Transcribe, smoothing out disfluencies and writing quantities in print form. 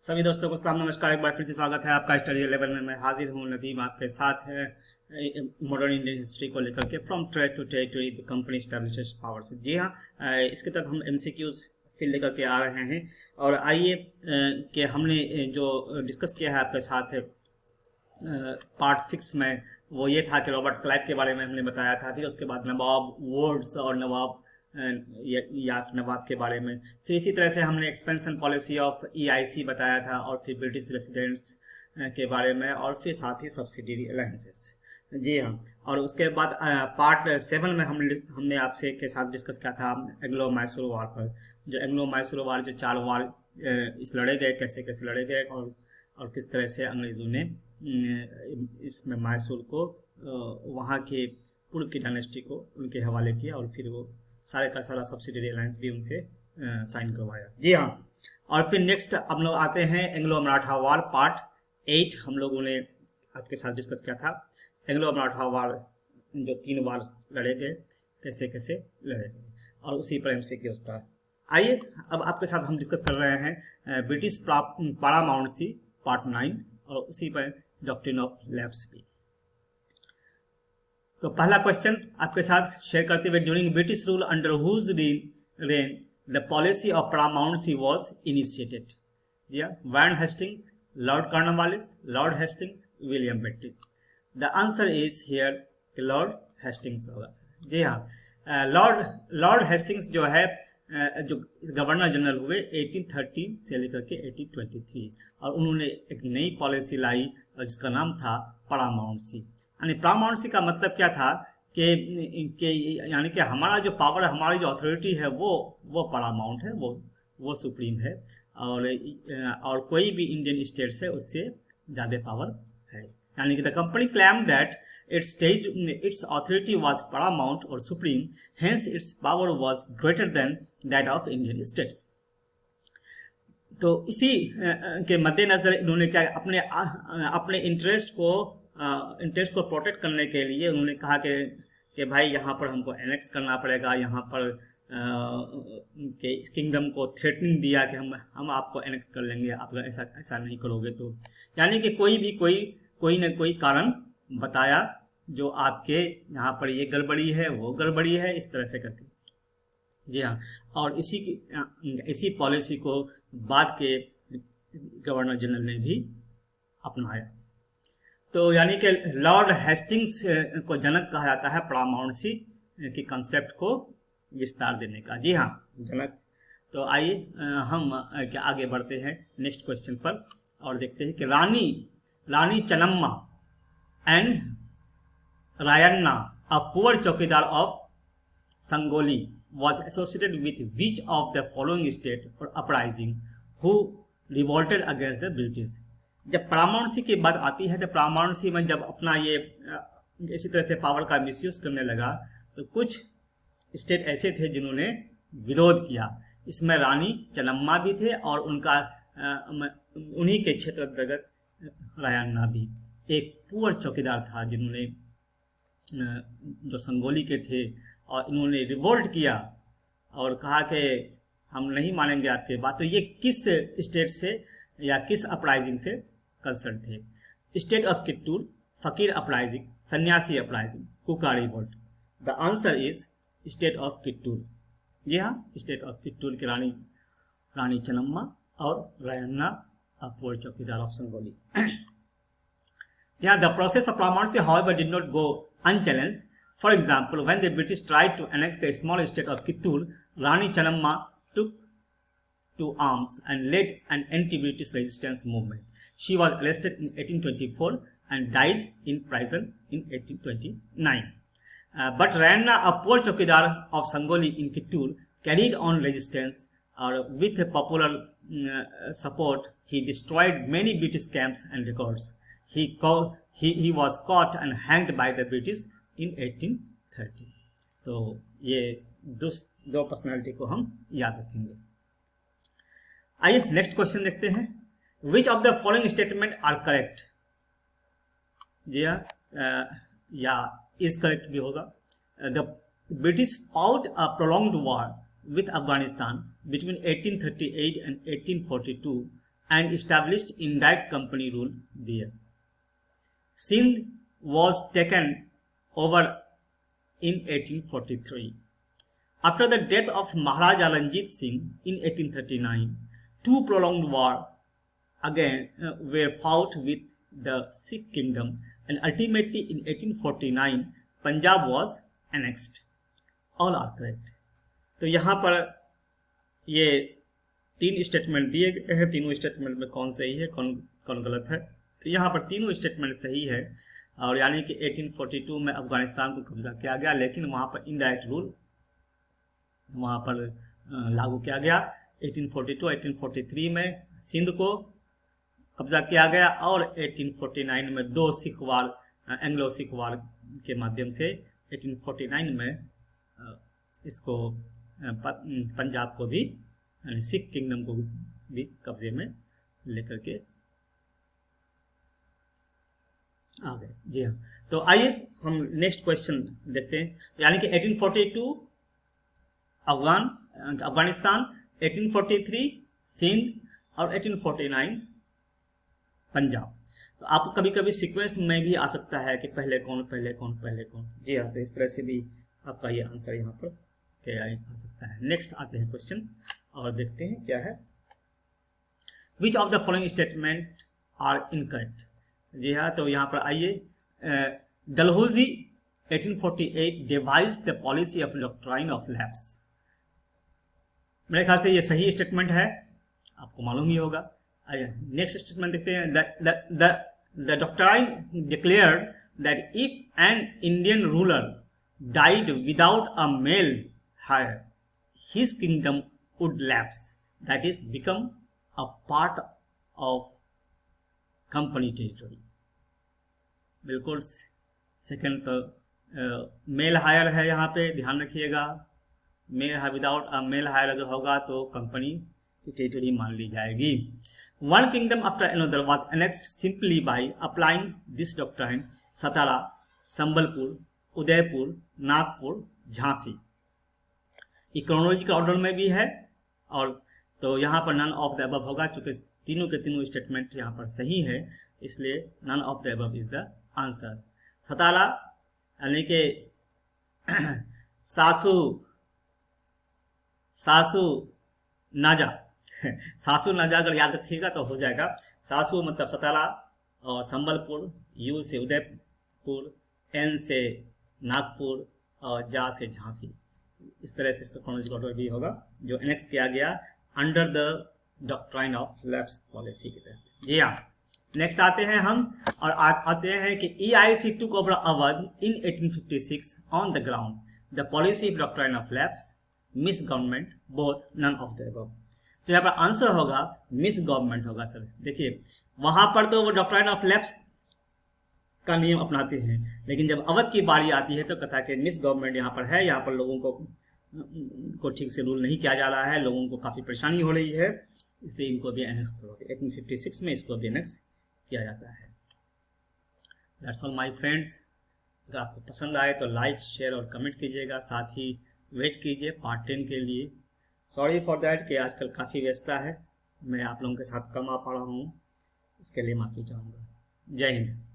सभी दोस्तों को सलाम नमस्कार। एक बार फिर से स्वागत है आपका स्टडी लेवल में। मैं हाजिर हूँ नदीम आपके साथ है मॉडर्न इंडियन हिस्ट्री को लेकर के from trade to territory the company establishes power से। जी हाँ, इसके तहत हम एमसीक्यूज फिर लेकर के आ रहे हैं। और आइए कि हमने जो डिस्कस किया है आपके साथ पार्ट 6 में, वो ये था कि रॉबर्ट क्लाइव के बारे में हमने बताया था। फिर उसके बाद नवाब वुड्स और नवाब या नवाब के बारे में। फिर इसी तरह से हमने एक्सपेंशन पॉलिसी ऑफ ईआईसी बताया था, और फिर ब्रिटिश रेसिडेंट्स के बारे में, और फिर साथ ही सब्सिडियरी अलायंसेस। जी हाँ, और उसके बाद पार्ट 7 में हमने आपसे के साथ डिस्कस किया था एंग्लो मैसूर वार पर। जो एंग्लो मैसूर वार, जो 4 वार इस लड़े गए, कैसे कैसे लड़े गए, और किस तरह से अंग्रेजों ने इसमें मैसूर को वहाँ के पूर्व की डायनेस्टी को उनके हवाले किया, और फिर वो सारे का सारा सब्सिडियरी अलायंस भी उनसे साइन करवाया। जी हाँ, और फिर नेक्स्ट हम लोग आते हैं एंग्लो मराठा वार पार्ट 8। हम लोगों ने आपके साथ डिस्कस किया था एंग्लो मराठा वार, जो 3 बार लड़े गए, कैसे कैसे लड़े गए, और उसी पर एमसीक्यू था। आइए अब आपके साथ हम डिस्कस कर रहे हैं ब्रिटिश पारामाउंसी पार्ट 9, और उसी पर डॉक्ट्रिन ऑफ लैप्स भी। तो पहला क्वेश्चन आपके साथ शेयर करते हुए, during British rule under whose reign the policy of paramountcy was initiated. Warren Hastings, Lord Cornwallis, Lord Hastings, William Bentinck. The answer is here Lord Hastings होगा। जी हाँ, लॉर्ड हेस्टिंग्स जो है जो गवर्नर जनरल हुए 1830 से लेकर के 1823, और उन्होंने एक नई पॉलिसी लाई जिसका नाम था पारामाउंसी। यानी पारामाउंसी का मतलब क्या था कि यानी कि हमारा जो पावर, हमारी जो अथॉरिटी है वो पारामाउंट है, वो सुप्रीम है, और कोई भी इंडियन स्टेट से उससे ज़्यादा पावर है। यानी कि the company claim that its authority was paramount or supreme, hence its power was greater than that of Indian states. तो इसी के मद्देनजर इन्होंने क्या अपने इंटरेस्ट को प्रोटेक्ट करने के लिए उन्होंने कहा कि भाई यहाँ पर हमको एनेक्स करना पड़ेगा। यहाँ पर के इस किंगडम को थ्रेटनिंग दिया कि हम आपको एनेक्स कर लेंगे, आप ऐसा नहीं करोगे तो। यानी कि कोई न कोई कारण बताया जो आपके यहाँ पर ये गड़बड़ी है, वो गड़बड़ी है, इस तरह से करके। जी हाँ, और इसी पॉलिसी को बाद के गवर्नर जनरल ने भी अपनाया। तो यानी कि लॉर्ड हेस्टिंग्स को जनक कहा जाता है पारामाउंसी की कंसेप्ट को विस्तार देने का। जी हाँ, जनक। तो आइए हम आगे बढ़ते हैं नेक्स्ट क्वेश्चन पर, और देखते हैं कि Rani Channamma and Rayanna, a poor चौकीदार of Sangoli, was associated with which of the following state or uprising who revolted against the British? जब पारामाउंसी की बात आती है, तो पारामाउंसी में जब अपना ये इसी तरह से पावर का मिसयूज करने लगा, तो कुछ स्टेट ऐसे थे जिन्होंने विरोध किया। इसमें रानी चन्नम्मा भी थे, और उनका उन्हीं के क्षेत्र अंतर्गत रायन्ना भी एक पुअर चौकीदार था, जिन्होंने जो संगोली के थे, और इन्होंने रिवोल्ट किया और कहा कि हम नहीं मानेंगे आपके बात। तो ये किस स्टेट से या किस अपराइजिंग से कंसर्न थे? स्टेट ऑफ कित्तूर, फकीर uprising, Sanyasi uprising, Kuka revolt. The answer is state of Kittur. जी हाँ, स्टेट ऑफ कित्तूर की रानी चन्नम्मा और Rayanna poor chowkidar of Sangolli. The process of paramountcy, however, did not go unchallenged. For example, when the British tried to annex the small state of Kittur, Rani Channamma took to arms and led an anti-British resistance movement. She was arrested in 1824 and died in prison in 1829. But Rayanna, a poor chowkidar of Sangoli in Kittur, carried on resistance. With popular support, he destroyed many British camps and records. He was caught and hanged by the British in 1830. तो ये दो personality को हम याद रखेंगे। आइए next question देखते हैं। Which of the following statement are correct? जी हाँ, या इज करेक्ट भी होगा। The British fought a prolonged war with Afghanistan between 1838 and 1842 and established indirect company rule there. Sindh was taken over in 1843. After the death of Maharaja Ranjit Singh in 1839, two prolonged wars again were fought with the Sikh kingdom, and ultimately in 1849 Punjab was annexed. All are correct. तो यहाँ पर ये 3 statement दिए गए हैं, तीनों statement में कौन सही है कौन कौन गलत है, तो यहाँ पर तीनों स्टेटमेंट सही है। और यानी कि 1842 में अफगानिस्तान को कब्जा किया गया, लेकिन वहाँ पर इनडायरेक्ट रूल वहाँ पर लागू किया गया। 1842 1843 में सिंध को कब्जा किया गया, और 1849 में 2 सिख वार, एंग्लो सिख वार के माध्यम से 1849 में इसको पंजाब को भी, यानी सिख किंगडम को भी कब्जे में लेकर के आ गए। जी हाँ, तो आइए हम नेक्स्ट क्वेश्चन देखते हैं। यानी कि 1842 अफगानिस्तान, 1843 सिंध और 1849 पंजाब। तो आपको कभी कभी सीक्वेंस में भी आ सकता है कि पहले कौन पहले कौन पहले कौन। जी हाँ, तो इस तरह से भी आपका ये आंसर यहाँ पर क्या आ सकता है। नेक्स्ट आते हैं क्वेश्चन और देखते हैं क्या है। Which of the following statement are incorrect. जी हाँ, तो यहाँ पर आइए। Dalhousie 1848 devised the policy of doctrine of lapse। मेरे ख्याल से ये सही स्टेटमेंट है, आपको मालूम ही होगा। आइए नेक्स्ट स्टेटमेंट देखते हैं। The doctrine declared that if an Indian ruler died without a male heir, his kingdom would lapse, that is become a part of company territory। बिल्कुल सेकंड तो मेल हायर है, यहाँ पे ध्यान रखिएगा। Male heir without a male heir अगर होगा तो कंपनी की टेरिटरी मान ली जाएगी। One kingdom after another was annexed simply by applying this doctrine. Satara, Sambalpur, Udaipur, Nagpur, Jhansi. Chronological order में भी है, और तो यहाँ पर नन ऑफ द अबव होगा। चूंकि तीनों के तीनों स्टेटमेंट यहाँ पर सही है, इसलिए none of the above is the answer. Satara यानी कि सासू नाजा सासू नाजा अगर याद रखिएगा तो हो जाएगा। सासू मतलब सतारा, और संबलपुर, यू से उदयपुर, एन से नागपुर, और जा से झांसी। इस तरह से इसका क्रोनोलॉजिकल ऑर्डर भी होगा, जो एनेक्स किया गया under the doctrine of lapse policy के तहत। जी हाँ, नेक्स्ट आते हैं हम, और आते हैं कि EIC took over Awadh in 1856 on the ground the policy of doctrine of lapse, misgovernment, both, none of the above। तो यहाँ पर आंसर होगा मिसगवर्नमेंट होगा सर। देखिए वहां पर तो वो डॉक्ट्राइन ऑफ लैप्स का नियम अपनाते हैं, लेकिन जब अवध की बारी आती है तो कहता है कि मिसगवर्नमेंट यहाँ पर है, यहाँ पर लोगों को ठीक से रूल नहीं किया जा रहा है, लोगों को काफी परेशानी हो रही है, इसलिए इनको भी एनेक्स करोगे। 1856 में इसको भी एनेक्स किया जाता है। That's all my friends. अगर आपको पसंद आए तो लाइक, शेयर और कमेंट कीजिएगा, साथ ही वेट कीजिए पार्ट 10 के लिए। सॉरी फॉर दैट कि आजकल काफ़ी व्यस्तता है, मैं आप लोगों के साथ कम आ पा रहा हूँ, इसके लिए माफ़ी चाहूँगा। जय हिंद।